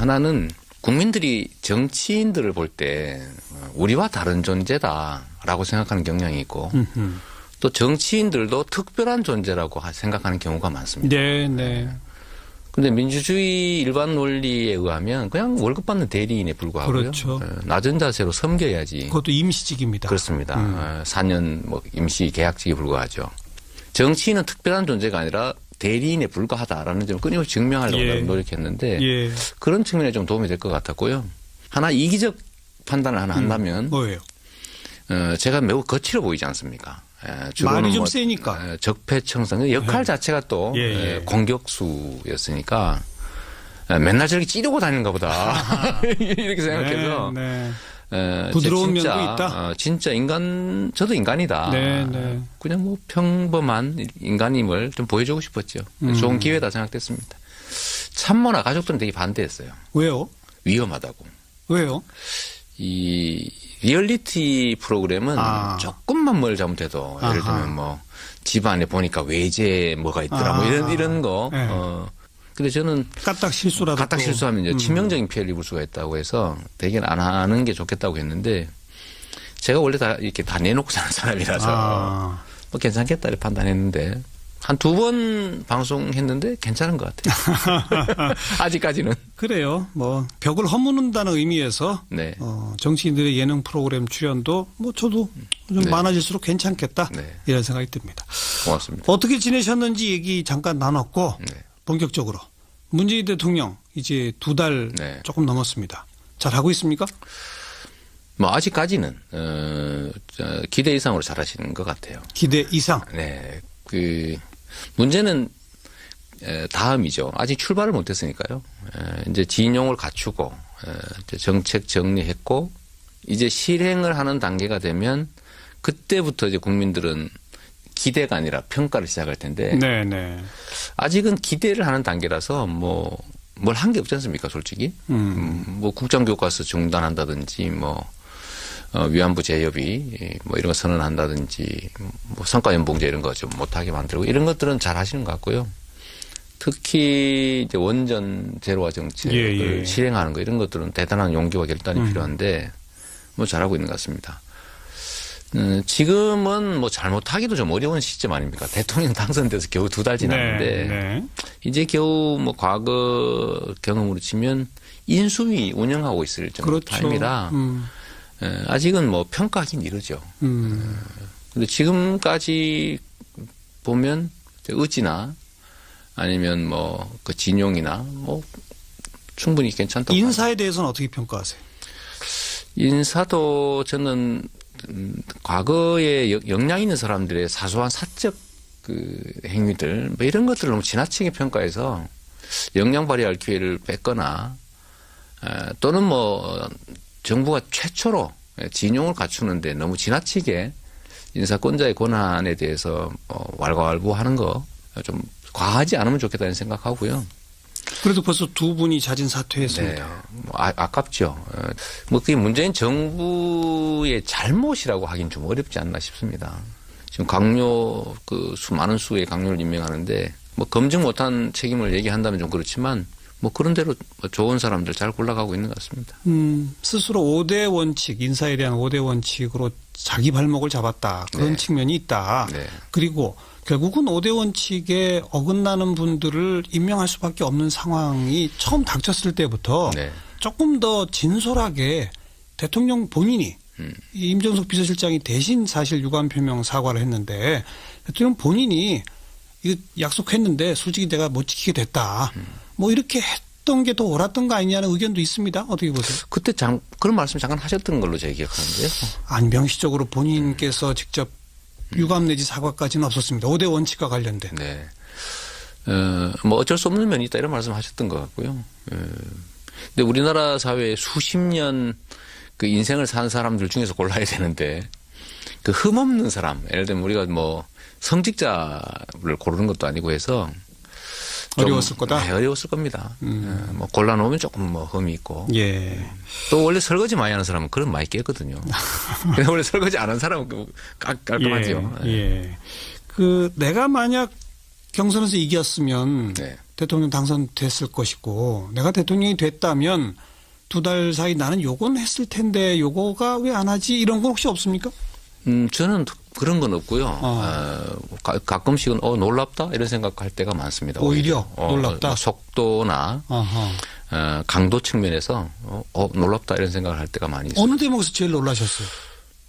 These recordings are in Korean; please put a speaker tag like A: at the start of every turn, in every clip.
A: 하나는 국민들이 정치인들을 볼 때 우리와 다른 존재다라고 생각하는 경향이 있고 또 정치인들도 특별한 존재라고 생각하는 경우가 많습니다.
B: 네, 네.
A: 근데 민주주의 일반 논리에 의하면 그냥 월급 받는 대리인에 불과하고요.
B: 그렇죠.
A: 낮은 자세로 섬겨야지.
B: 그것도 임시직입니다.
A: 그렇습니다. 4년 뭐 임시 계약직에 불과하죠. 정치인은 특별한 존재가 아니라 대리인에 불과하다라는 점을 끊임없이 증명하려고
B: 예.
A: 노력했는데
B: 예.
A: 그런 측면에 좀 도움이 될 것 같았고요. 하나 이기적 판단을 하나 한다면
B: 뭐예요?
A: 제가 매우 거칠어 보이지 않습니까?
B: 말이 좀 세니까.
A: 적폐청산 역할 자체가 또
B: 예.
A: 공격수였으니까 맨날 저렇게 찌르고 다니는가 보다 이렇게 생각해서
B: 네, 네. 부드러운 면도 있다.
A: 진짜 저도 인간이다.
B: 네, 네.
A: 그냥 뭐 평범한 인간임을 좀 보여주고 싶었죠. 좋은 기회다 생각됐습니다. 참모나 가족들은 되게 반대했어요.
B: 왜요?
A: 위험하다고.
B: 왜요?
A: 이 리얼리티 프로그램은 조금만 뭘 잘못해도 예를 들면 뭐 집안에 보니까 외제 뭐가 있더라 뭐 이런 거.
B: 네.
A: 근데 저는
B: 까딱
A: 실수하면 이제 치명적인 피해를 입을 수가 있다고 해서 대개는 안 하는 게 좋겠다고 했는데 제가 원래 다 이렇게 다 내놓고 사는 사람이라서 뭐 괜찮겠다 이렇게 판단했는데 한 2번 방송했는데 괜찮은 것 같아요. 아직까지는.
B: 그래요. 뭐 벽을 허무는다는 의미에서
A: 네.
B: 정치인들의 예능 프로그램 출연도 뭐 저도 좀
A: 네.
B: 많아질수록 괜찮겠다
A: 네.
B: 이런 생각이 듭니다.
A: 고맙습니다.
B: 어떻게 지내셨는지 얘기 잠깐 나눴고
A: 네.
B: 본격적으로 문재인 대통령 이제 2달
A: 네.
B: 조금 넘었습니다. 잘하고 있습니까?
A: 뭐 아직까지는 기대 이상으로 잘하시는 것 같아요.
B: 기대 이상.
A: 네. 문제는 다음이죠. 아직 출발을 못했으니까요. 이제 진용을 갖추고 이제 정책 정리했고 이제 실행을 하는 단계가 되면 그때부터 이제 국민들은 기대가 아니라 평가를 시작할 텐데
B: 네네.
A: 아직은 기대를 하는 단계라서 뭐 뭘 한 게 없지 않습니까, 솔직히. 뭐 국정교과서 중단한다든지 뭐 위안부 재협의 뭐 이런 거 선언한다든지 뭐 성과연봉제 이런 거 좀 못하게 만들고 이런 것들은 잘 하시는 것 같고요. 특히 이제 원전 제로화 정책을 실행하는 거 이런 것들은 대단한 용기와 결단이 필요한데 뭐 잘하고 있는 것 같습니다. 지금은 뭐 잘못하기도 좀 어려운 시점 아닙니까? 대통령 당선돼서 겨우 2달 지났는데
B: 네.
A: 이제 겨우 뭐 과거 경험으로 치면 인수위 운영하고 있을 정도
B: 그렇죠.
A: 타임이라 아직은 뭐 평가하긴 이르죠. 근데 지금까지 보면 의지나 아니면 뭐 그 진용이나 뭐 충분히 괜찮다고.
B: 인사에 대해서는 어떻게 평가하세요?
A: 인사도 저는 과거에 역량 있는 사람들의 사소한 사적 행위들 뭐 이런 것들을 너무 지나치게 평가해서 역량 발휘할 기회를 뺐거나 또는 뭐 정부가 최초로 진용을 갖추는데 너무 지나치게 인사권자의 권한에 대해서 왈가왈부하는 거 좀 과하지 않으면 좋겠다는 생각하고요.
B: 그래도 벌써 2분이 자진 사퇴했습니다.
A: 네, 뭐 아깝죠. 뭐 그게 문재인 정부의 잘못이라고 하긴 좀 어렵지 않나 싶습니다. 지금 강요 많은 수의 강요를 임명하는데 뭐 검증 못한 책임을 얘기한다면 좀 그렇지만 뭐 그런 대로 좋은 사람들 잘 골라가고 있는 것 같습니다.
B: 스스로 5대 원칙, 인사에 대한 5대 원칙으로 자기 발목을 잡았다. 그런
A: 네.
B: 측면이 있다.
A: 네.
B: 그리고 결국은 5대 원칙에 어긋나는 분들을 임명할 수밖에 없는 상황이 처음 닥쳤을 때부터
A: 네.
B: 조금 더 진솔하게 대통령 본인이 임종석 비서실장이 대신 사실 유감 표명 사과를 했는데 대통령 본인이 이거 약속했는데 솔직히 내가 못 지키게 됐다. 뭐 이렇게 했던 게 더 옳았던 거 아니냐는 의견도 있습니다. 어떻게 보세요?
A: 그때 그런 말씀 잠깐 하셨던 걸로 제가 기억하는데요.
B: 안병시적으로 본인께서 직접 유감 내지 사과까지는 없었습니다. 5대 원칙과 관련된.
A: 네. 뭐 어쩔 수 없는 면이 있다 이런 말씀 하셨던 것 같고요. 근데 우리나라 사회에 수십 년 그 인생을 산 사람들 중에서 골라야 되는데 그 흠없는 사람, 예를 들면 우리가 뭐 성직자를 고르는 것도 아니고 해서
B: 어려웠을 거다?
A: 네, 어려웠을 겁니다. 뭐 골라놓으면 조금 뭐 흠이 있고.
B: 예.
A: 또 원래 설거지 많이 하는 사람은 그런 많이 깨거든요. 근데 원래 설거지 안 하는 사람은 깔끔하죠.
B: 예. 예. 내가 만약 경선에서 이겼으면
A: 네.
B: 대통령 당선됐을 것이고 내가 대통령이 됐다면 2달 사이 나는 요건 했을 텐데 요거가 왜 안 하지 이런 건 혹시 없습니까?
A: 저는 그런 건 없고요. 가끔씩은 놀랍다 이런 생각할 때가 많습니다.
B: 오히려 놀랍다.
A: 속도나 강도 측면에서 놀랍다 이런 생각을 할 때가 많이 있어요.
B: 어느 대목에서 제일 놀라셨어요?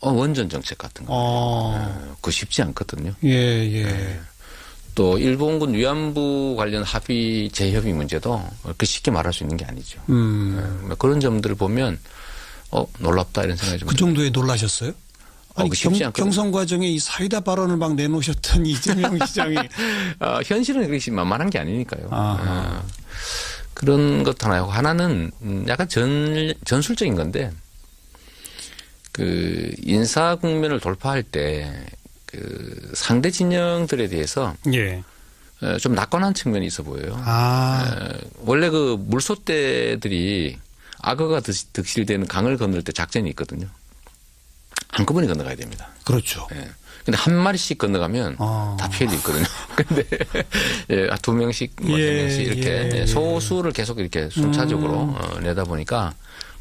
A: 원전 정책 같은 거. 그거 쉽지 않거든요.
B: 예.
A: 또 일본군 위안부 관련 합의 재협의 문제도 그렇게 쉽게 말할 수 있는 게 아니죠. 그런 점들을 보면 놀랍다 이런 생각이 좀.
B: 그 정도에 놀라셨어요? 아니 경선 과정에 이 사이다 발언을 막 내놓으셨던 이재명 시장이
A: 현실은 그렇게 만만한 게 아니니까요. 그런 것 하나요. 하나는 약간 전술적인 건데 그 인사 국면을 돌파할 때 그 상대 진영들에 대해서 좀 낙관한 측면이 있어 보여요. 원래 그 물소대들이 악어가 득실되는 강을 건널 때 작전이 있거든요. 한꺼번에 건너가야 됩니다.
B: 그렇죠.
A: 근데 한 마리씩 건너가면 다 피해도 있거든요. 근데 2명씩, 3명씩 이렇게 소수를 계속 이렇게 순차적으로 내다 보니까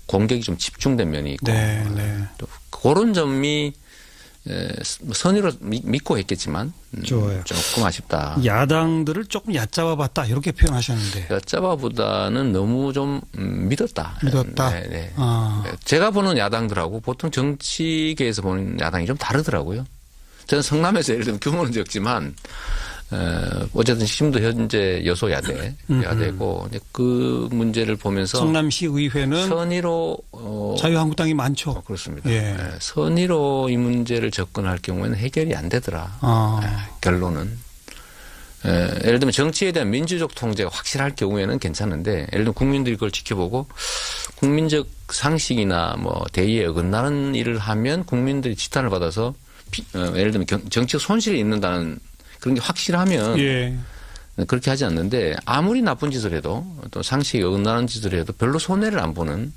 A: 공격이 좀 집중된 면이 있고 또 그런 점이 선의로 믿고 했겠지만 조금 아쉽다.
B: 야당들을 조금 얕잡아봤다 이렇게 표현하셨는데.
A: 얕잡아보다는 너무 좀 믿었다. 네. 제가 보는 야당들하고 보통 정치계에서 보는 야당이 좀 다르더라고요. 저는 성남에서 예를 들면 규모는 적지만 어쨌든 지금도 현재 야대고 그 문제를 보면서
B: 성남시 의회는
A: 선의로
B: 자유한국당이 많죠.
A: 그렇습니다. 선의로 이 문제를 접근할 경우에는 해결이 안 되더라. 결론은 예를 들면 정치에 대한 민주적 통제가 확실할 경우에는 괜찮은데 예를 들면 국민들이 그걸 지켜보고 국민적 상식이나 뭐 대의에 어긋나는 일을 하면 국민들이 지탄을 받아서 예를 들면 정치적 손실이 있는다는 그런 게 확실하면 그렇게 하지 않는데 아무리 나쁜 짓을 해도 또 상식에 어긋나는 짓을 해도 별로 손해를 안 보는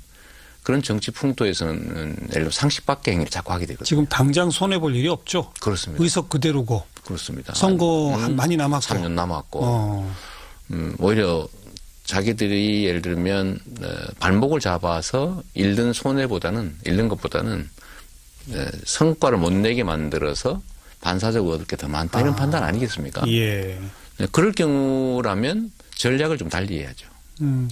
A: 그런 정치 풍토에서는 예를 들어 상식 밖의 행위를 자꾸 하게 되거든요.
B: 지금 당장 손해볼 일이 없죠.
A: 그렇습니다.
B: 의석 그대로고.
A: 그렇습니다.
B: 선거 많이 남았고.
A: 3년 남았고. 오히려 자기들이 예를 들면 발목을 잡아서 잃는 것보다는 성과를 못 내게 만들어서 반사적으로 얻을 게 더 많다 이런 판단 아니겠습니까? 그럴 경우라면 전략을 좀 달리 해야죠.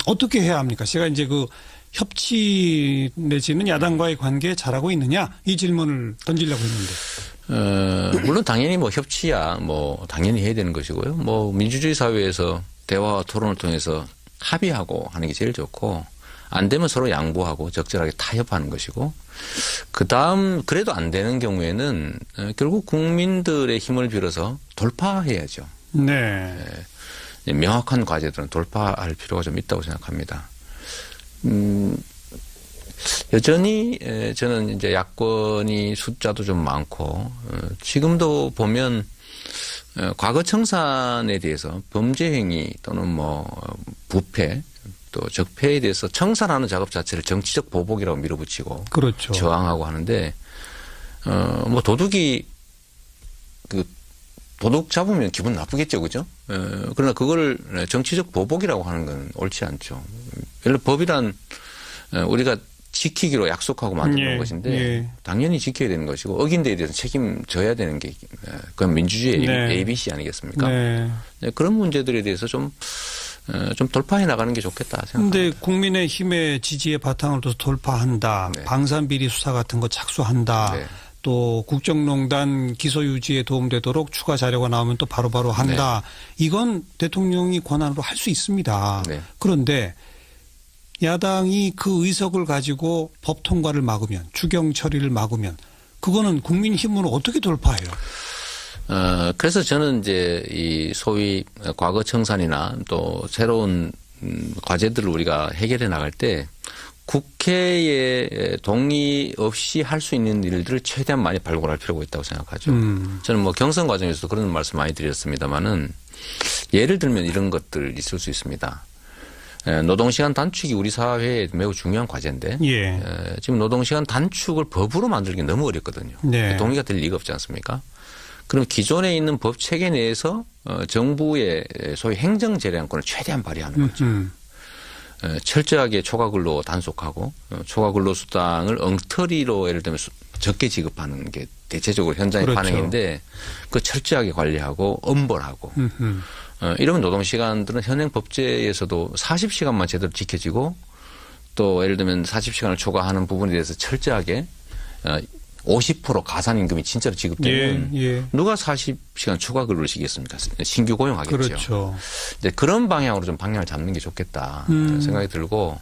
B: 어떻게 해야 합니까? 제가 이제 그 협치 내지는 야당과의 관계에 잘하고 있느냐 이 질문을 던지려고 했는데.
A: 물론 당연히 뭐 협치야 뭐 당연히 해야 되는 것이고요. 뭐 민주주의 사회에서 대화와 토론을 통해서 합의하고 하는 게 제일 좋고 안 되면 서로 양보하고 적절하게 타협하는 것이고 그다음 그래도 안 되는 경우에는 결국 국민들의 힘을 빌어서 돌파해야죠. 명확한 과제들은 돌파할 필요가 좀 있다고 생각합니다. 여전히 저는 이제 야권이 숫자도 좀 많고 지금도 보면 과거 청산에 대해서 범죄 행위 또는 뭐 부패 또 적폐에 대해서 청산하는 작업 자체를 정치적 보복이라고 밀어붙이고 저항하고 하는데 뭐 도둑이 도둑 잡으면 기분 나쁘겠죠, 그죠? 그러나 그걸 정치적 보복이라고 하는 건 옳지 않죠. 예를 들어 법이란 우리가 지키기로 약속하고 만드는 것인데 당연히 지켜야 되는 것이고 어긴 데에 대해서 책임져야 되는 게 그건 민주주의 ABC 아니겠습니까? 그런 문제들에 대해서 좀 돌파해 나가는 게 좋겠다 생각합니다.
B: 그런데 국민의힘의 지지에 바탕을 둬서 돌파한다. 방산비리 수사 같은 거 착수한다. 또 국정농단 기소 유지에 도움되도록 추가 자료가 나오면 또 바로바로 한다. 이건 대통령이 권한으로 할 수 있습니다. 그런데 야당이 그 의석을 가지고 법 통과를 막으면 추경 처리를 막으면 그거는 국민힘으로 어떻게 돌파해요?
A: 그래서 저는 이제 이 소위 과거 청산이나 또 새로운 과제들을 우리가 해결해 나갈 때 국회의 동의 없이 할 수 있는 일들을 최대한 많이 발굴할 필요가 있다고 생각하죠. 저는 뭐 경선 과정에서도 그런 말씀 많이 드렸습니다만은 예를 들면 이런 것들 있을 수 있습니다. 노동시간 단축이 우리 사회에 매우 중요한 과제인데 지금 노동시간 단축을 법으로 만들기 너무 어렵거든요. 동의가 될 리가 없지 않습니까? 그럼 기존에 있는 법 체계 내에서 정부의 소위 행정 재량권을 최대한 발휘하는 거죠. 철저하게 초과근로 단속하고 초과근로 수당을 엉터리로 예를 들면 적게 지급하는 게 대체적으로 현장의
B: 그렇죠.
A: 반응인데 그 철저하게 관리하고 엄벌하고 이러면 노동시간들은 현행 법제에서도 40시간만 제대로 지켜지고 또 예를 들면 40시간을 초과하는 부분에 대해서 철저하게 50% 가산임금이 진짜로 지급되면 누가 40시간 추가 근로를 시키겠습니까? 신규 고용하겠죠.
B: 그렇죠.
A: 이제 그런 방향으로 좀 방향을 잡는 게 좋겠다 생각이 들고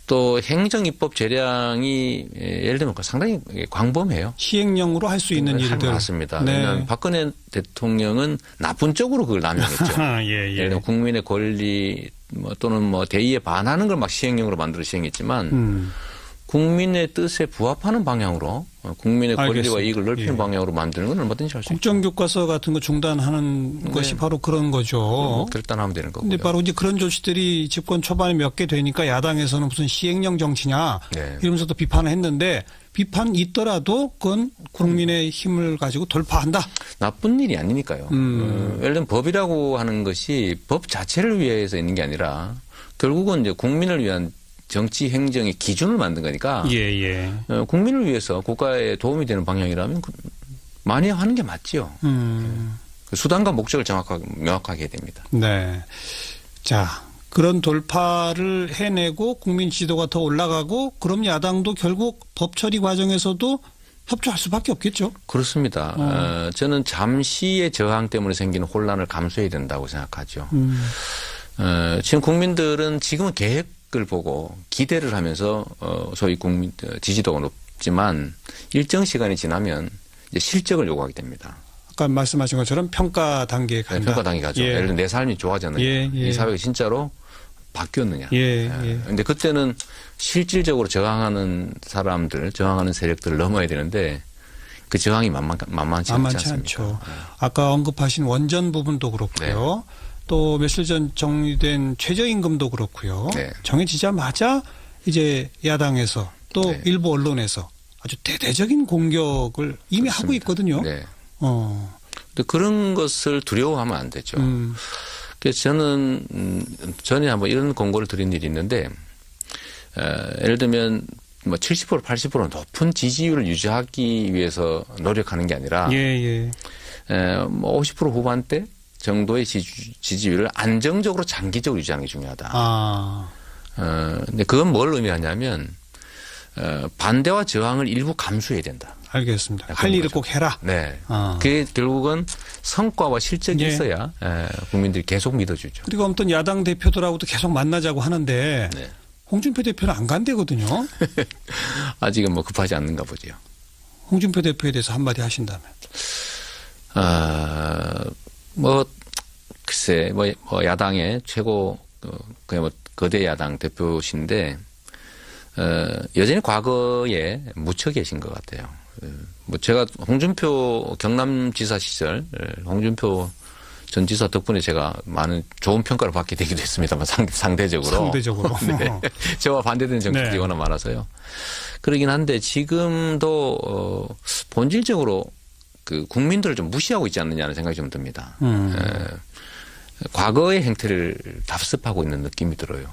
A: 또 행정입법 재량이 예를 들면 상당히 광범해요.
B: 시행령으로 할 수 있는 일들.
A: 맞습니다.
B: 네.
A: 왜냐하면 박근혜 대통령은 나쁜 쪽으로 그걸 남용했죠.
B: 예.
A: 예를 들면 국민의 권리 또는 대의에 반하는 걸 막 시행령으로 만들어 시행했지만 국민의 뜻에 부합하는 방향으로 국민의 권리와
B: 알겠습니다.
A: 이익을 넓히는 방향으로 만드는 건 얼마든지 할 수 있죠.
B: 국정교과서 같은 거 중단하는 것이 바로 그런 거죠.
A: 결단하면 되는 거고요.
B: 근데 바로 이제 그런 조치들이 집권 초반에 몇 개 되니까 야당에서는 무슨 시행령 정치냐 이러면서 또 비판을 했는데 비판 있더라도 그건 국민의 힘을 가지고 돌파한다.
A: 나쁜 일이 아니니까요. 예를 들면 법이라고 하는 것이 법 자체를 위해서 있는 게 아니라 결국은 이제 국민을 위한 정치 행정의 기준을 만든 거니까 국민을 위해서 국가에 도움이 되는 방향이라면 많이 하는 게 맞지요. 수단과 목적을 명확하게 해야 됩니다.
B: 네. 자, 그런 돌파를 해내고 국민 지도가 더 올라가고 그럼 야당도 결국 법 처리 과정에서도 협조할 수밖에 없겠죠.
A: 그렇습니다. 저는 잠시의 저항 때문에 생기는 혼란을 감수해야 된다고 생각하죠. 지금 국민들은 지금은 계획을 보고 기대를 하면서 소위 국민 지지도가 높지만 일정 시간이 지나면 이제 실적을 요구하게 됩니다.
B: 아까 말씀하신 것처럼 평가 단계에 간다.
A: 평가 단계 가죠. 예를 들면 내 삶이 좋아졌느냐. 이 사회가 진짜로 바뀌었느냐. 그런데 그때는 실질적으로 저항하는 사람들, 저항하는 세력들을 넘어야 되는데 그 저항이 만만치 않습니다.
B: 않죠. 아까 언급하신 원전 부분도 그렇고요. 또 며칠 전 정리된 최저임금도 그렇고요. 정해지자마자 이제 야당에서 또 일부 언론에서 아주 대대적인 공격을 이미 하고 있거든요.
A: 근데 그런 것을 두려워하면 안 되죠. 그래서 저는 전에 한번 이런 공고를 드린 일이 있는데 예를 들면 70% 80% 높은 지지율을 유지하기 위해서 노력하는 게 아니라 50% 후반대 정도의 지지율을 안정적으로 장기적으로 유지하는 게 중요하다. 근데 그건 뭘 의미하냐면 반대와 저항을 일부 감수해야 된다.
B: 알겠습니다. 할 일을 꼭 해라.
A: 그게 결국은 성과와 실적이 있어야 국민들이 계속 믿어주죠.
B: 그리고 아무튼 야당 대표들하고도 계속 만나자고 하는데 홍준표 대표는 안 간대거든요.
A: 아직은 급하지 않는가 보죠.
B: 홍준표 대표에 대해서 한마디 하신다면.
A: 글쎄, 야당의 최고, 그냥 거대 야당 대표신데, 여전히 과거에 묻혀 계신 것 같아요. 제가 홍준표 경남지사 시절, 홍준표 전 지사 덕분에 제가 많은 좋은 평가를 받게 되기도 했습니다만, 상대적으로. 저와 반대되는 정치들이 워낙 많아서요. 그러긴 한데, 지금도, 본질적으로 그 국민들을 좀 무시하고 있지 않느냐는 생각이 좀 듭니다. 과거의 행태를 답습하고 있는 느낌이 들어요.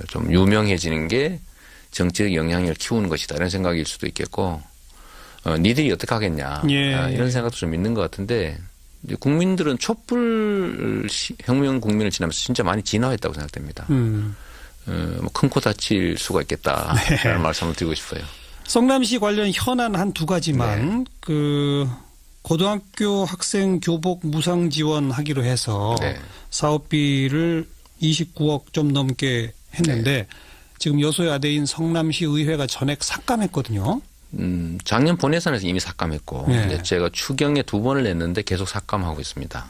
A: 좀 유명해지는 게 정치적 영향력을 키우는 것이다 이런 생각일 수도 있겠고 니들이 어떻게 하겠냐 이런 생각도 좀 있는 것 같은데 국민들은 촛불 혁명 국민을 지나면서 진짜 많이 진화했다고 생각됩니다. 큰 코 다칠 수가 있겠다라는 말씀을 드리고 싶어요.
B: 성남시 관련 현안 한 두 가지만 그 고등학교 학생 교복 무상 지원하기로 해서 사업비를 29억 좀 넘게 했는데 지금 여소야대인 성남시 의회가 전액 삭감했거든요.
A: 작년 본예산에서 이미 삭감했고 이제 제가 추경에 2번을 냈는데 계속 삭감하고 있습니다.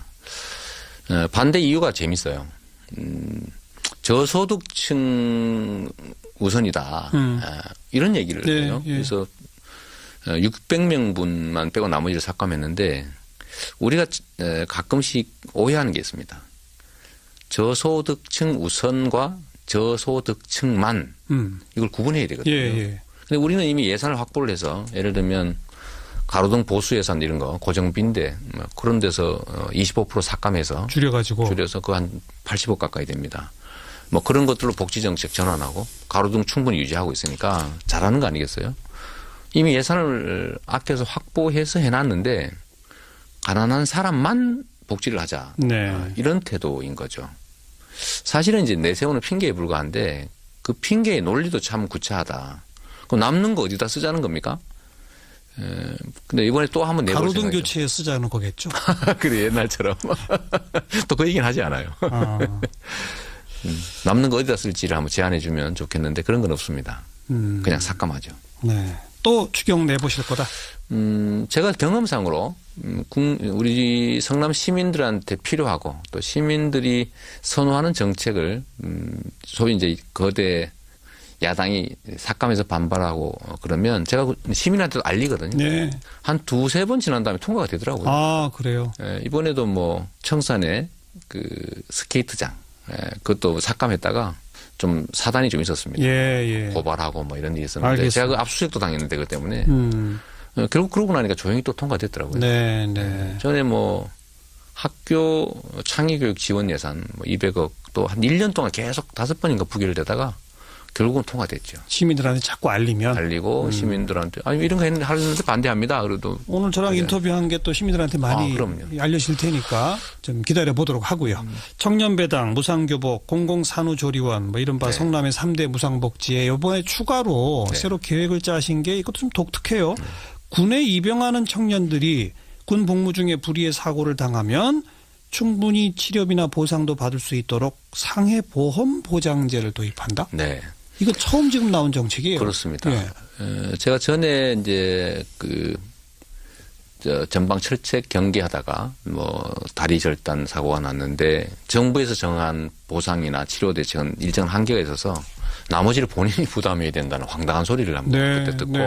A: 반대 이유가 재밌어요. 저소득층 우선이다. 이런 얘기를 해요. 그래서 600명분만 빼고 나머지를 삭감했는데 우리가 가끔씩 오해하는 게 있습니다. 저소득층 우선과 저소득층만 이걸 구분해야 되거든요. 근데 우리는 이미 예산을 확보를 해서 예를 들면 가로등 보수 예산 이런 거 고정비인데 뭐 그런 데서 25% 삭감해서 줄여서 그 한 80억 가까이 됩니다. 뭐 그런 것들로 복지 정책 전환하고 가로등 충분히 유지하고 있으니까 잘하는 거 아니겠어요? 이미 예산을 아껴서 확보해서 해놨는데 가난한 사람만 복지를 하자.
B: 네.
A: 이런 태도인 거죠. 사실은 이제 내세우는 핑계에 불과한데 그 핑계의 논리도 참 구차하다. 그럼 남는 거 어디다 쓰자는 겁니까? 근데 이번에 또 한번 내볼
B: 가로등
A: 생각이죠.
B: 교체에 쓰자는 거겠죠.
A: 그래 옛날처럼 또 그 얘기는 하지 않아요. 남는 거 어디다 쓸지를 한번 제안해 주면 좋겠는데 그런 건 없습니다. 그냥 삭감하죠.
B: 네. 또 추경 내보실 거다.
A: 제가 경험상으로 우리 성남 시민들한테 필요하고 또 시민들이 선호하는 정책을 소위 이제 거대 야당이 삭감해서 반발하고 그러면 제가 시민한테도 알리거든요.
B: 네.
A: 한 두세 번 지난 다음에 통과가 되더라고요.
B: 아, 그래요?
A: 이번에도 뭐 청산에 그 스케이트장 그것도 삭감했다가 좀 사단이 좀 있었습니다.
B: 예.
A: 고발하고 뭐 이런 일이 있었는데
B: 알겠습니다.
A: 제가 그 압수수색도 당했는데 그 때문에 결국 그러고 나니까 조용히 또 통과됐더라고요.
B: 네.
A: 전에 뭐 학교 창의교육 지원 예산 뭐 200억 또 한 1년 동안 계속 5번인가 부결되다가 결국은 통과됐죠.
B: 시민들한테 자꾸 알리고
A: 시민들한테 아니 이런 거 하는데 반대합니다. 그래도
B: 오늘 저랑 인터뷰한 게 또 시민들한테 많이 알려질 테니까 좀 기다려 보도록 하고요. 청년배당, 무상교복, 공공산후조리원 뭐 이른바 성남의 3대 무상복지에 이번에 추가로 새로 계획을 짜신 게 이것도 좀 독특해요. 군에 입영하는 청년들이 군 복무 중에 불의의 사고를 당하면 충분히 치료비나 보상도 받을 수 있도록 상해 보험 보장제를 도입한다.
A: 네.
B: 이거 처음 지금 나온 정책이에요.
A: 그렇습니다.
B: 예.
A: 제가 전에 이제 전방 철책 경기하다가 뭐 다리 절단 사고가 났는데 정부에서 정한 보상이나 치료 대책은 일정 한계가 있어서 나머지를 본인이 부담해야 된다는 황당한 소리를 한번 그때 듣고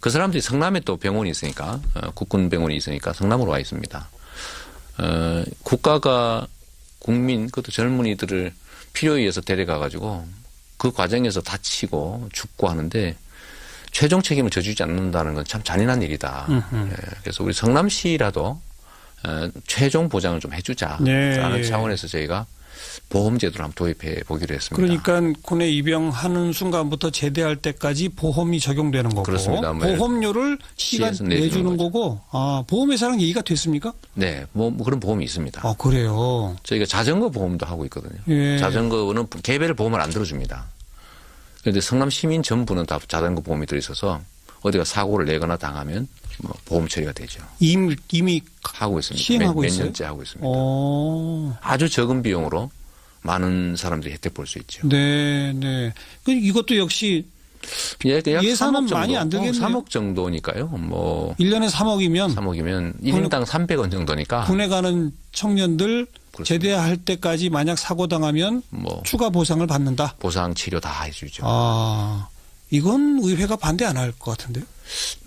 A: 그 사람들이 성남에 또 병원이 있으니까 국군 병원이 있으니까 성남으로 와 있습니다. 국가가 국민 그것도 젊은이들을 필요에 의해서 데려가 가지고 그 과정에서 다치고 죽고 하는데 최종 책임을 져주지 않는다는 건 참 잔인한 일이다. 그래서 우리 성남시라도 최종 보장을 좀 해주자라는 차원에서 저희가 보험제도를 한번 도입해 보기로 했습니다.
B: 그러니까 군에 입영하는 순간부터 제대할 때까지 보험이 적용되는 거고
A: 그렇습니다.
B: 보험료를 시가 내주는 거고 보험회사랑 얘기가 됐습니까?
A: 네. 뭐 그런 보험이 있습니다.
B: 그래요?
A: 저희가 자전거 보험도 하고 있거든요.
B: 예.
A: 자전거는 개별 보험을 안 들어줍니다. 그런데 성남 시민 전부는 다 자전거 보험이 들어있어서 어디가 사고를 내거나 당하면 뭐 보험 처리가 되죠.
B: 이미
A: 하고 있습니다.
B: 시행하고
A: 몇
B: 있어요?
A: 년째 하고 있습니다. 아주 적은 비용으로 많은 사람들이 혜택 볼 수 있죠.
B: 네. 이것도 역시 예산은 많이 안 들겠네요.
A: 3억 정도니까요. 뭐
B: 1년에 3억이면
A: 1인당 300원 정도니까
B: 군에 가는 청년들 그렇습니다. 제대할 때까지 만약 사고 당하면 뭐 추가 보상을 받는다.
A: 보상 치료 다 해주죠.
B: 이건 의회가 반대 안 할 것 같은데요?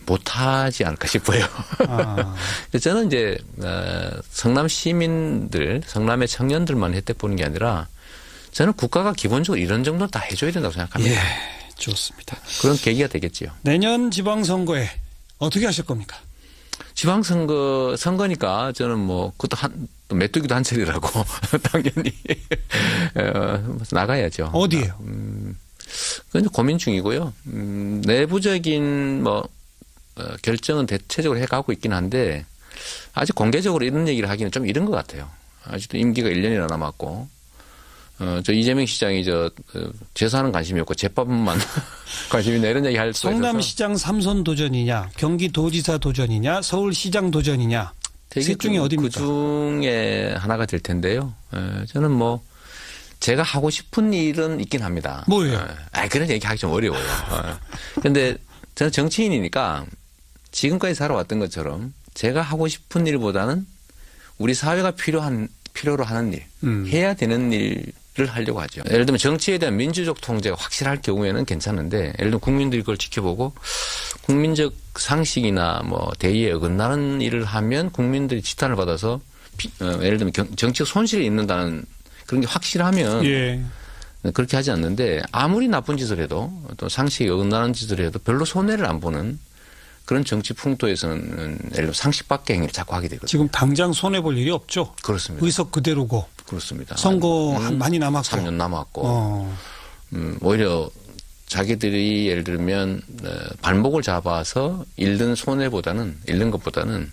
A: 못하지 않을까 싶어요. 저는 이제 성남 시민들, 성남의 청년들만 혜택 보는 게 아니라 저는 국가가 기본적으로 이런 정도는 다 해줘야 된다고 생각합니다.
B: 예, 좋습니다.
A: 그런 계기가 되겠지요.
B: 내년 지방선거에 어떻게 하실 겁니까?
A: 선거니까 저는 뭐 그것도 메뚜기도 한 차례라고 당연히 나가야죠.
B: 어디에요?
A: 그건 고민 중이고요. 내부적인 결정은 대체적으로 해가고 있긴 한데 아직 공개적으로 이런 얘기를 하기는 좀 이른 것 같아요. 아직도 임기가 1년이나 남았고 저 이재명 시장이 재산은 관심이 없고 재판만 관심이 있나 이런 얘기 할 수 있어서
B: 성남시장 3선 도전이냐 경기도지사 도전이냐 서울시장 도전이냐 셋 중에 어디입니까?
A: 그중에 하나가 될 텐데요. 저는 제가 하고 싶은 일은 있긴 합니다.
B: 뭐예요?
A: 그런 얘기 하기 좀 어려워요. 그런데 저는 정치인이니까 지금까지 살아왔던 것처럼 제가 하고 싶은 일보다는 우리 사회가 필요로 하는 일, 해야 되는 일을 하려고 하죠. 예를 들면 정치에 대한 민주적 통제가 확실할 경우에는 괜찮은데 예를 들면 국민들이 그걸 지켜보고 국민적 상식이나 대의에 어긋나는 일을 하면 국민들이 지탄을 받아서 예를 들면 정치적 손실이 있는다는 그런 게 확실하면 그렇게 하지 않는데 아무리 나쁜 짓을 해도 또 상식에 어긋나는 짓을 해도 별로 손해를 안 보는 그런 정치 풍토에서는 예를 들어 상식밖의 행위를 자꾸 하게 되거든요.
B: 지금 당장 손해볼 일이 없죠.
A: 그렇습니다.
B: 의석 그대로고.
A: 그렇습니다.
B: 선거 많이 남았고.
A: 3년 남았고. 오히려 자기들이 예를 들면 발목을 잡아서 잃는 것보다는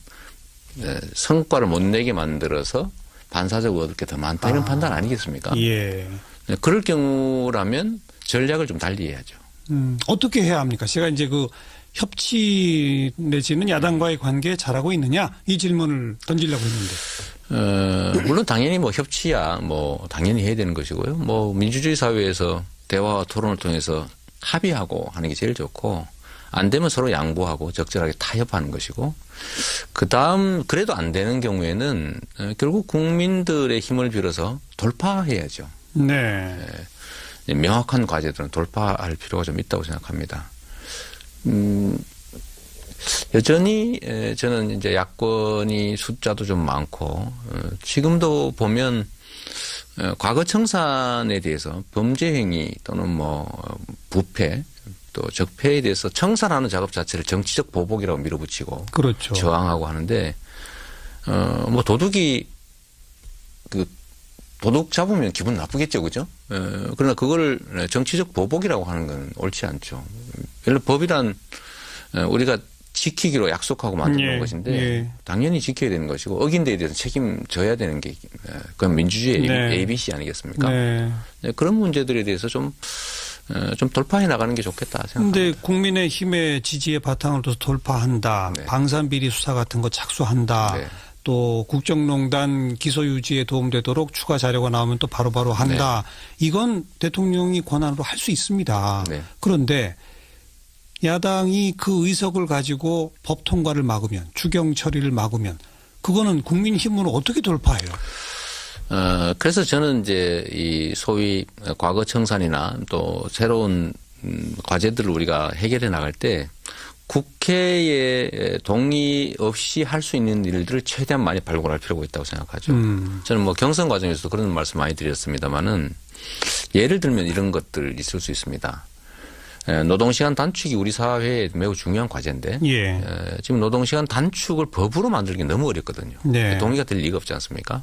A: 성과를 못 내게 만들어서 반사적으로 얻을 게 더 많다 이런 판단 아니겠습니까?
B: 예.
A: 그럴 경우라면 전략을 좀 달리 해야죠.
B: 어떻게 해야 합니까? 제가 이제 그 협치 내지는 야당과의 관계 잘하고 있느냐 이 질문을 던지려고 했는데.
A: 물론 당연히 뭐 협치야 뭐 당연히 해야 되는 것이고요. 뭐 민주주의 사회에서 대화와 토론을 통해서 합의하고 하는 게 제일 좋고 안 되면 서로 양보하고 적절하게 타협하는 것이고 그다음 그래도 안 되는 경우에는 결국 국민들의 힘을 빌어서 돌파해야죠.
B: 네.
A: 명확한 과제들은 돌파할 필요가 좀 있다고 생각합니다. 여전히 저는 이제 야권이 숫자도 좀 많고 지금도 보면 과거 청산에 대해서 범죄 행위 또는 뭐 부패 또 적폐에 대해서 청산하는 작업 자체를 정치적 보복이라고 밀어붙이고
B: 그렇죠.
A: 저항하고 하는데 뭐 도둑이 도둑 잡으면 기분 나쁘겠죠, 그죠? 그러나 그걸 정치적 보복이라고 하는 건 옳지 않죠. 예를 들어 법이란 우리가 지키기로 약속하고 만드는 것인데 당연히 지켜야 되는 것이고 어긴 데에 대해서 책임져야 되는 게 그건 민주주의의 ABC 아니겠습니까? 그런 문제들에 대해서 좀 돌파해 나가는 게 좋겠다 생각합니다.
B: 그런데 국민의힘의 지지에 바탕을 둬서 돌파한다. 방산비리 수사 같은 거 착수한다. 또 국정농단 기소 유지에 도움되도록 추가 자료가 나오면 또 바로바로 한다. 이건 대통령이 권한으로 할 수 있습니다. 그런데 야당이 그 의석을 가지고 법 통과를 막으면 추경 처리를 막으면 그거는 국민힘으로 어떻게 돌파해요?
A: 그래서 저는 이제 이 소위 과거 청산이나 또 새로운 과제들을 우리가 해결해 나갈 때 국회의 동의 없이 할 수 있는 일들을 최대한 많이 발굴할 필요가 있다고 생각하죠. 저는 뭐 경선 과정에서도 그런 말씀 많이 드렸습니다만은 예를 들면 이런 것들 있을 수 있습니다. 노동시간 단축이 우리 사회에 매우 중요한 과제인데 지금 노동시간 단축을 법으로 만들기 너무 어렵거든요. 동의가 될 리가 없지 않습니까?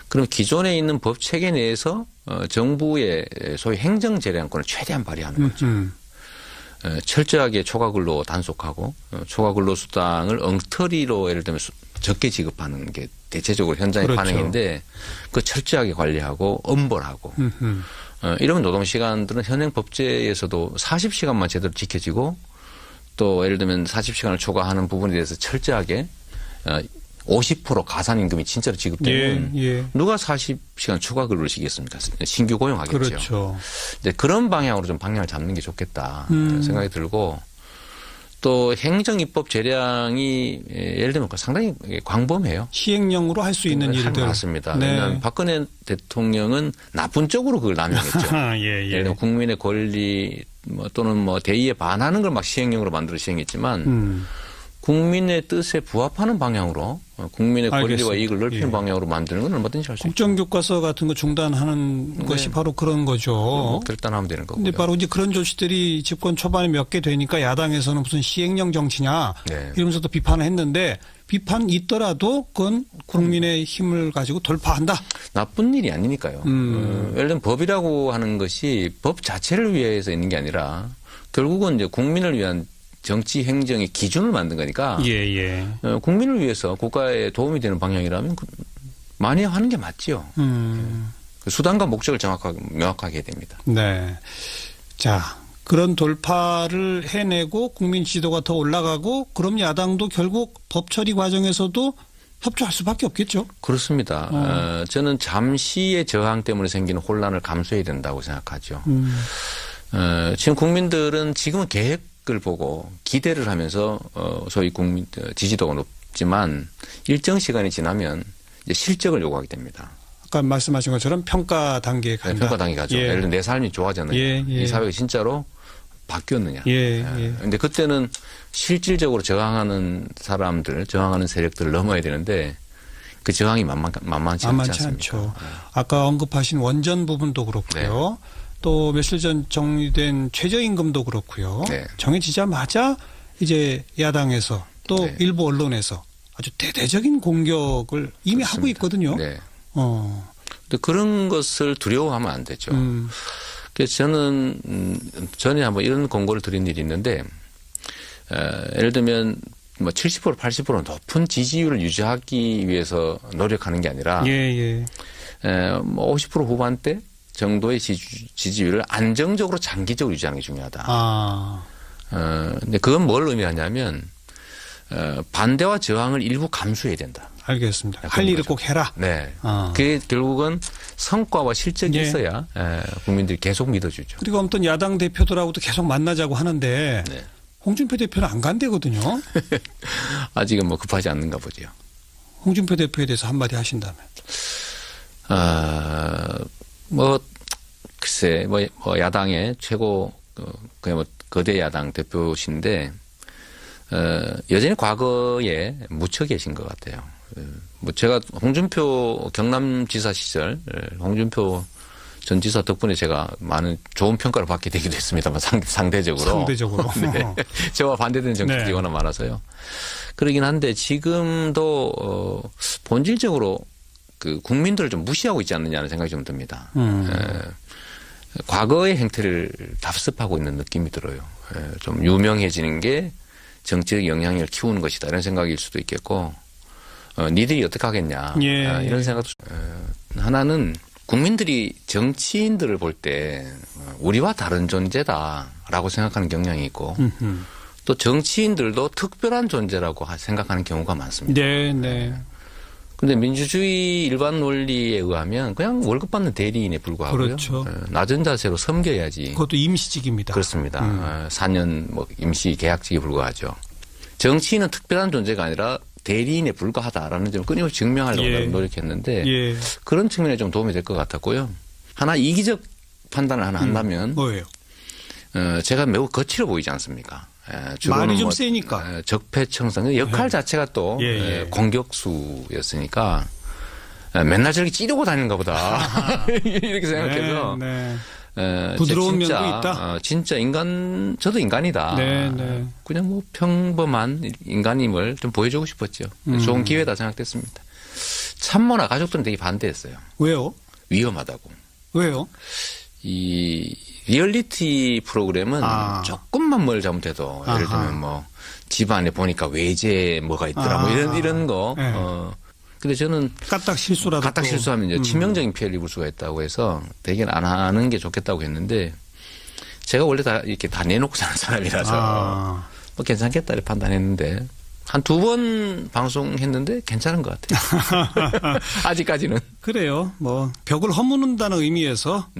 A: 그럼 기존에 있는 법 체계 내에서 정부의 소위 행정 재량권을 최대한 발휘하는 거죠. 철저하게 초과근로 단속하고 초과근로 수당을 엉터리로 예를 들면 적게 지급하는 게 대체적으로 현장의 반응인데 그 철저하게 관리하고 엄벌하고 이러면 노동시간들은 현행 법제에서도 40시간만 제대로 지켜지고 또 예를 들면 40시간을 초과하는 부분에 대해서 철저하게 50% 가산임금이 진짜로 지급되면 누가 40시간 추가 근로를 시키겠습니까? 신규 고용하겠죠.
B: 그렇죠.
A: 이제 그런 방향으로 좀 방향을 잡는 게 좋겠다 생각이 들고 또 행정입법 재량이 예를 들면 상당히 광범해요.
B: 시행령으로 할 수 있는 일들.
A: 맞습니다. 왜냐하면 박근혜 대통령은 나쁜 쪽으로 그걸 남용했죠. 예를 들면 국민의 권리 또는 뭐 대의에 반하는 걸 막 시행령으로 만들어 시행했지만 국민의 뜻에 부합하는 방향으로 국민의 권리와 이익을 넓히는 방향으로 만드는 건 얼마든지 할 수 있죠.
B: 국정교과서 같은 거 중단하는 것이 바로 그런 거죠.
A: 결단하면 되는 거고요.
B: 그런데 바로 이제 그런 조치들이 집권 초반에 몇 개 되니까 야당에서는 무슨 시행령 정치냐 이러면서 또 비판을 했는데 비판 있더라도 그건 국민의 힘을 가지고 돌파한다.
A: 나쁜 일이 아니니까요. 예를 들면 법이라고 하는 것이 법 자체를 위해서 있는 게 아니라 결국은 이제 국민을 위한 정치 행정의 기준을 만든 거니까 국민을 위해서 국가에 도움이 되는 방향이라면 많이 하는 게 맞지요. 수단과 목적을 명확하게 해야 됩니다.
B: 네. 자, 그런 돌파를 해내고 국민 지도가 더 올라가고 그럼 야당도 결국 법 처리 과정에서도 협조할 수밖에 없겠죠.
A: 그렇습니다. 저는 잠시의 저항 때문에 생기는 혼란을 감수해야 된다고 생각하죠. 지금 국민들은 지금은 계획을 보고 기대를 하면서 소위 국민 지지도가 높지만 일정 시간이 지나면 이제 실적을 요구하게 됩니다.
B: 아까 말씀하신 것처럼 평가 단계에 간다.
A: 네, 평가 단계 가죠. 예를 들면 내 삶이 좋아졌느냐. 이 사회가 진짜로 바뀌었느냐. 그런데 그때는 실질적으로 저항하는 사람들, 저항하는 세력들을 넘어야 되는데 그 저항이 만만치 않습니다.
B: 않죠. 아까 언급하신 원전 부분도 그렇고요. 또 며칠 전 정리된 최저임금도 그렇고요. 정해지자마자 이제 야당에서 또
A: 네.
B: 일부 언론에서 아주 대대적인 공격을 이미
A: 그렇습니다.
B: 하고 있거든요.
A: 네. 근데 그런 것을 두려워하면 안 되죠. 그래서 저는 전에 한번 이런 공고를 드린 일이 있는데 예를 들면 뭐 70% 80% 높은 지지율을 유지하기 위해서 노력하는 게 아니라 뭐 50% 후반대 정도의 지지율을 안정적으로 장기적으로 유지하는 게 중요하다. 근데 그건 뭘 의미하냐면 반대와 저항을 일부 감수해야 된다.
B: 알겠습니다. 할 일을 꼭 해라.
A: 네. 그게 결국은 성과와 실적이 있어야 국민들이 계속 믿어주죠.
B: 그리고 아무튼 야당 대표들하고도 계속 만나자고 하는데
A: 네.
B: 홍준표 대표는 안 간대거든요.
A: 아직은 뭐 급하지 않는가 보죠.
B: 홍준표 대표에 대해서 한마디 하신다면.
A: 뭐 글쎄 뭐 야당의 최고 그냥 뭐 거대 야당 대표신데 여전히 과거에 묻혀 계신 것 같아요. 뭐 제가 홍준표 경남지사 시절 홍준표 전 지사 덕분에 제가 많은 좋은 평가를 받게 되기도 했습니다만 상대적으로. 네. 저와 반대되는 정책이 워낙 많아서요. 그러긴 한데 지금도 본질적으로 그 국민들을 좀 무시하고 있지 않느냐는 생각이 좀 듭니다. 과거의 행태를 답습하고 있는 느낌이 들어요. 좀 유명해지는 게 정치적 영향력을 키우는 것이다 이런 생각일 수도 있겠고 니들이 어떻게 하겠냐 이런 생각도 하나는 국민들이 정치인들을 볼 때 우리와 다른 존재다라고 생각하는 경향이 있고 또 정치인들도 특별한 존재라고 생각하는 경우가 많습니다.
B: 네.
A: 근데 민주주의 일반 논리에 의하면 그냥 월급 받는 대리인에 불과하고요.
B: 그렇죠.
A: 낮은 자세로 섬겨야지.
B: 그것도 임시직입니다.
A: 그렇습니다. 4년 뭐 임시 계약직에 불과하죠. 정치인은 특별한 존재가 아니라 대리인에 불과하다라는 점을 끊임없이 증명하려고 노력했는데 그런 측면에 좀 도움이 될 것 같았고요. 하나 이기적 판단을 하나 한다면
B: 뭐예요?
A: 제가 매우 거칠어 보이지 않습니까?
B: 말이 좀 세니까.
A: 적폐청산 역할 자체가 또 공격수였으니까 맨날 저렇게 찌르고 다니는가 보다 이렇게 생각해서
B: 부드러운 면도 있다.
A: 진짜 저도 인간이다. 그냥 뭐 평범한 인간임을 좀 보여주고 싶었죠. 좋은 기회다 생각됐습니다. 참모나 가족들은 되게 반대했어요.
B: 왜요?
A: 위험하다고.
B: 왜요?
A: 이 리얼리티 프로그램은 조금만 뭘 잘못해도 예를 들면 뭐 집안에 보니까 외제 뭐가 있더라 뭐 이런 거. 근데 저는
B: 까딱
A: 실수하면 이제 치명적인 피해를 입을 수가 있다고 해서 대개는 안 하는 게 좋겠다고 했는데 제가 원래 다 이렇게 다 내놓고 사는 사람이라서 뭐 괜찮겠다 이렇게 판단했는데 한 2번 방송했는데 괜찮은 것 같아요. 아직까지는.
B: 그래요. 뭐 벽을 허무는다는 의미에서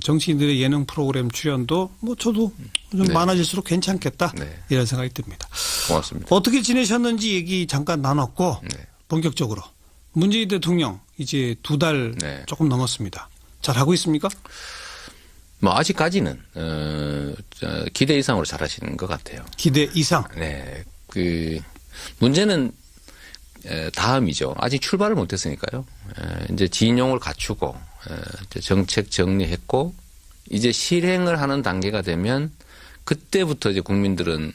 B: 정치인들의 예능 프로그램 출연도 뭐 저도 좀 많아질수록 괜찮겠다 이런 생각이 듭니다.
A: 고맙습니다.
B: 어떻게 지내셨는지 얘기 잠깐 나눴고 본격적으로 문재인 대통령 이제 2달 조금 넘었습니다. 잘하고 있습니까?
A: 뭐 아직까지는 기대 이상으로 잘하시는 것 같아요.
B: 기대 이상?
A: 네. 문제는 다음이죠. 아직 출발을 못했으니까요. 이제 진용을 갖추고 정책 정리했고 이제 실행을 하는 단계가 되면 그때부터 이제 국민들은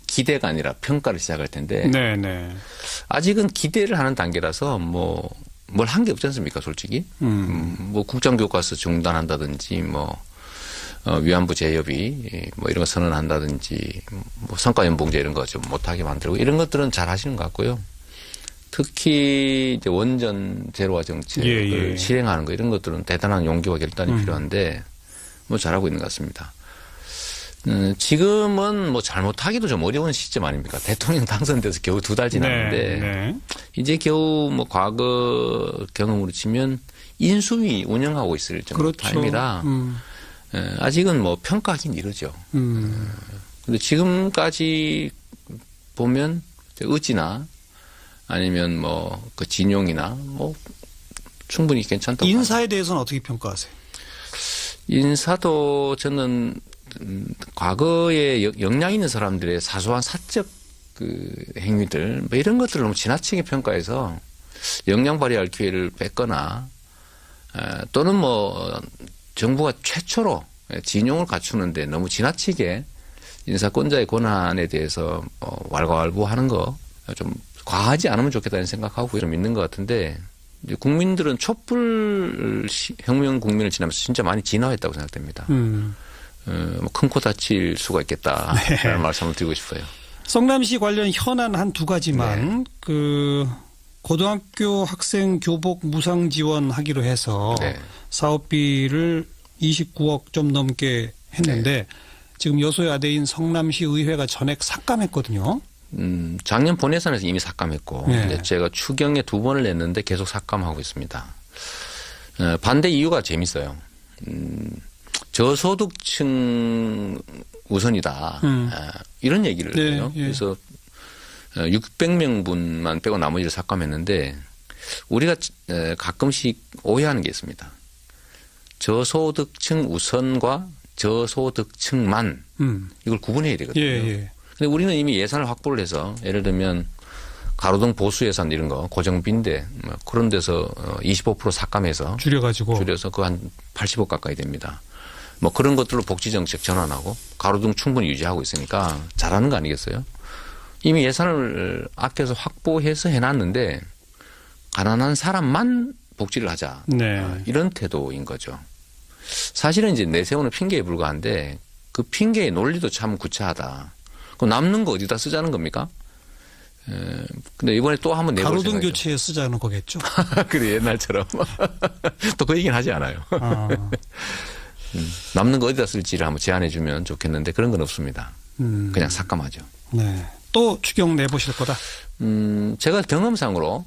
A: 기대가 아니라 평가를 시작할 텐데 아직은 기대를 하는 단계라서 뭐 뭘 한 게 없지 않습니까, 솔직히. 뭐 국정교과서 중단한다든지 뭐 위안부 재협의 뭐 이런 거 선언한다든지 뭐 성과연봉제 이런 거 좀 못하게 만들고 이런 것들은 잘 하시는 것 같고요. 특히 이제 원전 제로화 정책을 실행하는 거 이런 것들은 대단한 용기와 결단이 필요한데 뭐 잘하고 있는 것 같습니다. 지금은 뭐 잘못하기도 좀 어려운 시점 아닙니까? 대통령 당선돼서 겨우 2달 지났는데 이제 겨우 뭐 과거 경험으로 치면 인수위 운영하고 있을 정도 타임이라 아직은 뭐 평가하긴 이르죠. 근데 지금까지 보면 의지나 아니면 뭐 그 진용이나 뭐 충분히 괜찮다고.
B: 인사에 대해서는 어떻게 평가하세요?
A: 인사도 저는 과거에 역량 있는 사람들의 사소한 사적 그 행위들 뭐 이런 것들을 너무 지나치게 평가해서 역량 발휘할 기회를 뺐거나 또는 뭐 정부가 최초로 진용을 갖추는데 너무 지나치게 인사권자의 권한에 대해서 왈가왈부하는 거 좀 과하지 않으면 좋겠다는 생각하고 좀 있는 것 같은데 이제 국민들은 촛불 혁명 국민을 지나면서 진짜 많이 진화했다고 생각됩니다. 뭐 큰 코 다칠 수가 있겠다.
B: 네.
A: 라는 말씀을 드리고 싶어요.
B: 성남시 관련 현안 한 두 가지만
A: 네.
B: 그 고등학교 학생 교복 무상 지원하기로 해서
A: 네.
B: 사업비를 29억 좀 넘게 했는데
A: 네.
B: 지금 여소야대인 성남시 의회가 전액 삭감했거든요.
A: 작년 본예산에서 이미 삭감했고
B: 네.
A: 이제 제가 추경에 2번을 냈는데 계속 삭감하고 있습니다. 반대 이유가 재밌어요. 저소득층 우선이다. 이런 얘기를
B: 네,
A: 해요.
B: 예.
A: 그래서 600명분만 빼고 나머지를 삭감했는데 우리가 가끔씩 오해하는 게 있습니다. 저소득층 우선과 저소득층만 이걸 구분해야 되거든요.
B: 예, 예.
A: 근데 우리는 이미 예산을 확보를 해서 예를 들면 가로등 보수 예산 이런 거 고정비인데 그런 데서 25% 삭감해서 줄여서 그 한 80억 가까이 됩니다. 뭐 그런 것들로 복지 정책 전환하고 가로등 충분히 유지하고 있으니까 잘하는 거 아니겠어요? 이미 예산을 아껴서 확보해서 해놨는데 가난한 사람만 복지를 하자.
B: 네.
A: 이런 태도인 거죠. 사실은 이제 내세우는 핑계에 불과한데 그 핑계의 논리도 참 구차하다. 그럼 남는 거 어디다 쓰자는 겁니까? 근데 이번에 또 한번 내볼
B: 가로등
A: 생각이죠.
B: 교체에 쓰자는 거겠죠.
A: 그래 옛날처럼 또 그 얘기는 하지 않아요.
B: 아.
A: 남는 거 어디다 쓸지를 한번 제안해 주면 좋겠는데 그런 건 없습니다. 그냥 삭감하죠.
B: 네. 또 추경 내보실 거다.
A: 제가 경험상으로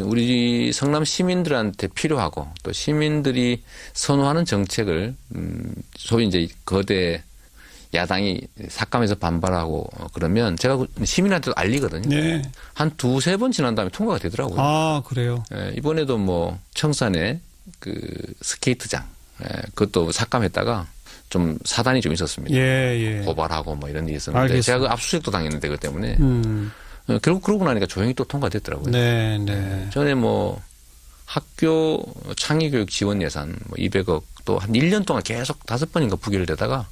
A: 우리 성남 시민들한테 필요하고 또 시민들이 선호하는 정책을 소위 이제 거대 야당이 삭감해서 반발하고 그러면 제가 시민한테도 알리거든요.
B: 네.
A: 한 두세 번 지난 다음에 통과가 되더라고요.
B: 아, 그래요.
A: 이번에도 뭐 청산에 그 스케이트장 그것도 삭감했다가 좀 사단이 좀 있었습니다.
B: 예, 예.
A: 고발하고 뭐 이런 일이 있었는데
B: 알겠습니다.
A: 제가 그 압수수색도 당했는데 그 때문에 결국 그러고 나니까 조용히 또 통과됐더라고요.
B: 네, 네.
A: 전에 뭐 학교 창의교육 지원 예산 뭐 200억 또 한 1년 동안 계속 5번인가 부결되다가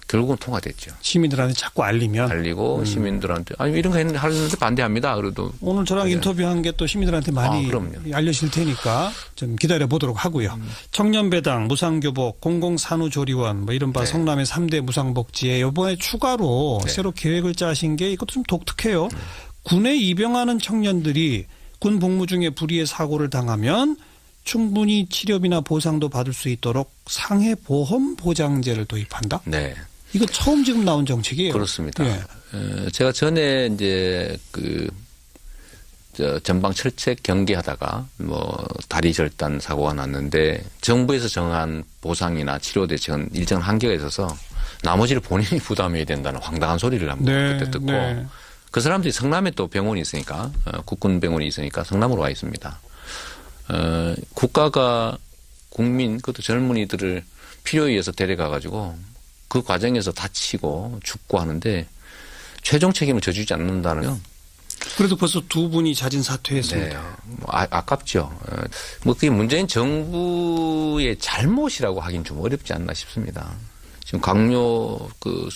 A: 결국은 통과됐죠.
B: 시민들한테 자꾸 알리고
A: 시민들한테 아니 이런 거 하는데 반대합니다. 그래도
B: 오늘 저랑
A: 네.
B: 인터뷰한 게 또 시민들한테 많이
A: 그럼요.
B: 알려질 테니까 좀 기다려 보도록 하고요. 청년배당, 무상교복, 공공산후조리원, 뭐 이른바
A: 네.
B: 성남의 3대 무상복지에 이번에 추가로
A: 네.
B: 새로 계획을 짜신 게 이것도 좀 독특해요. 군에 입영하는 청년들이 군 복무 중에 불의의 사고를 당하면 충분히 치료비나 보상도 받을 수 있도록 상해보험 보장제를 도입한다.
A: 네.
B: 이거 처음 지금 나온 정책이에요.
A: 그렇습니다.
B: 예.
A: 제가 전에 이제 전방 철책 경기하다가 뭐 다리 절단 사고가 났는데 정부에서 정한 보상이나 치료 대책은 일정 한계가 있어서 나머지를 본인이 부담해야 된다는 황당한 소리를 한번 그때 듣고
B: 네.
A: 그 사람들이 성남에 또 병원이 있으니까 국군 병원이 있으니까 성남으로 와 있습니다. 국가가 국민 그것도 젊은이들을 필요에 의해서 데려가 가지고 그 과정에서 다치고 죽고 하는데 최종 책임을 져주지 않는다는
B: 그래도 벌써 두 분이 자진 사퇴했습니다.
A: 네, 뭐 아깝죠. 뭐 그게 문재인 정부의 잘못이라고 하긴 좀 어렵지 않나 싶습니다. 지금 강요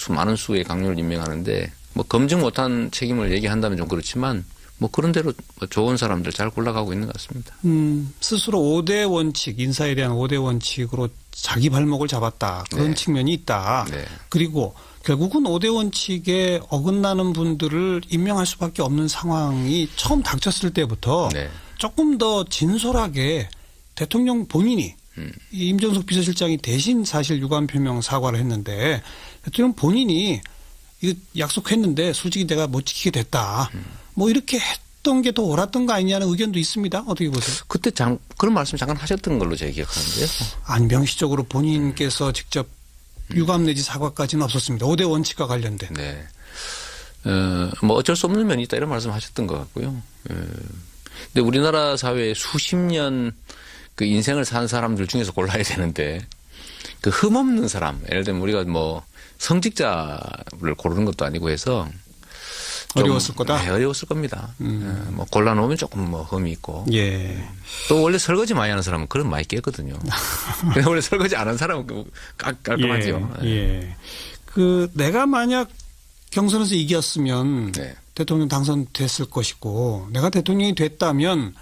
A: 많은 수의 강요를 임명하는데 뭐 검증 못한 책임을 얘기한다면 좀 그렇지만 뭐 그런 대로 좋은 사람들 잘 골라가고 있는 것 같습니다.
B: 스스로 5대 원칙, 인사에 대한 5대 원칙으로 자기 발목을 잡았다. 그런
A: 네.
B: 측면이 있다.
A: 네.
B: 그리고 결국은 5대 원칙에 어긋나는 분들을 임명할 수밖에 없는 상황이 처음 닥쳤을 때부터
A: 네.
B: 조금 더 진솔하게 대통령 본인이 이 임종석 비서실장이 대신 사실 유감 표명 사과를 했는데 대통령 본인이 이거 약속했는데 솔직히 내가 못 지키게 됐다. 뭐 이렇게 했던 게 더 옳았던 거 아니냐는 의견도 있습니다. 어떻게 보세요?
A: 그때 그런 말씀 잠깐 하셨던 걸로 제가 기억하는데요.
B: 안병시적으로 본인께서 직접 유감 내지 사과까지는 없었습니다. 5대 원칙과 관련된.
A: 네. 뭐 어쩔 수 없는 면이 있다 이런 말씀 하셨던 것 같고요. 근데 우리나라 사회에 수십 년 그 인생을 산 사람들 중에서 골라야 되는데 그 흠없는 사람, 예를 들면 우리가 뭐 성직자를 고르는 것도 아니고 해서
B: 어려웠을 거다?
A: 네, 어려웠을 겁니다. 뭐 골라놓으면 조금 뭐 흠이 있고.
B: 예.
A: 또 원래 설거지 많이 하는 사람은 그런 많이 깨거든요. 원래 설거지 안 하는 사람은 깔끔하죠.
B: 예. 예. 내가 만약 경선에서 이겼으면
A: 네.
B: 대통령 당선됐을 것이고 내가 대통령이 됐다면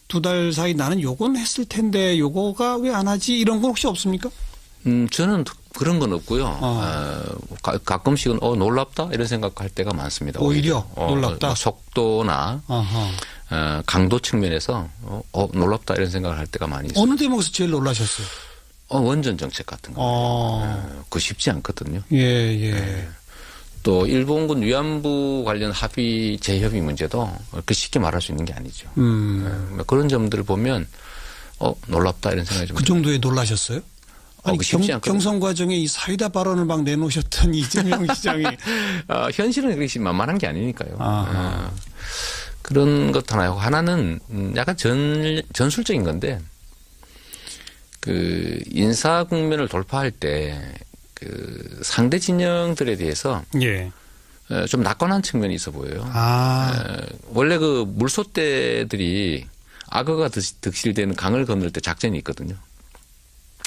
B: 2달 사이 나는 요건 했을 텐데 요거가 왜 안 하지 이런 건 혹시 없습니까?
A: 저는 그런 건 없고요. 가끔씩은 놀랍다 이런 생각할 때가 많습니다.
B: 오히려 놀랍다.
A: 뭐 속도나 강도 측면에서 놀랍다 이런 생각을 할 때가 많이 있어요.
B: 어느 대목에서 제일 놀라셨어요?
A: 원전 정책 같은 거. 그거 쉽지 않거든요.
B: 예.
A: 또 일본군 위안부 관련 합의 재협의 문제도 그렇게 쉽게 말할 수 있는 게 아니죠. 그런 점들을 보면 놀랍다 이런 생각이 좀
B: 그 정도에 놀라셨어요? 아니
A: 쉽지 않거든요.
B: 경선 과정에 이 사이다 발언을 막 내놓으셨던 이재명 시장이
A: 현실은 그렇게 만만한 게 아니니까요. 그런 것 하나요. 하나는 약간 전술적인 건데 그 인사 국면을 돌파할 때 그 상대 진영들에 대해서
B: 예.
A: 좀 낙관한 측면이 있어 보여요. 원래 그 물소떼들이 악어가 득실되는 강을 건널 때 작전이 있거든요.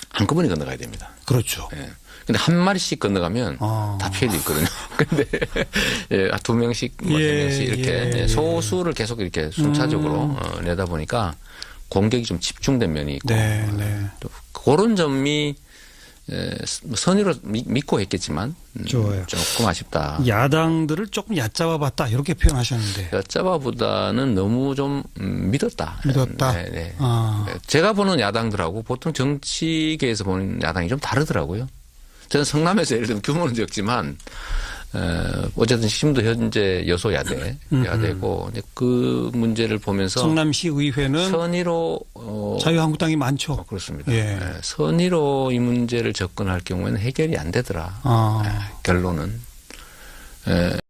A: 한꺼번에 건너가야 됩니다.
B: 그렇죠.
A: 예. 근데 한 마리씩 건너가면 다 피해져 있거든요. 근데 예, 2명씩, 뭐 3명씩 이렇게 소수를 계속 이렇게 순차적으로 내다 보니까 공격이 좀 집중된 면이 있고 또 그런 점이 선의로 믿고 했겠지만
B: 좋아요.
A: 조금 아쉽다.
B: 야당들을 조금 얕잡아봤다 이렇게 표현하셨는데.
A: 얕잡아보다는 너무 좀 믿었다. 네. 제가 보는 야당들하고 보통 정치계에서 보는 야당이 좀 다르더라고요. 저는 성남에서 예를 들면 규모는 적지만 어쨌든 지금도 현재 야대고 그 문제를 보면서
B: 성남시 의회는
A: 선의로
B: 자유한국당이 많죠.
A: 그렇습니다.
B: 예.
A: 선의로 이 문제를 접근할 경우에는 해결이 안 되더라. 결론은.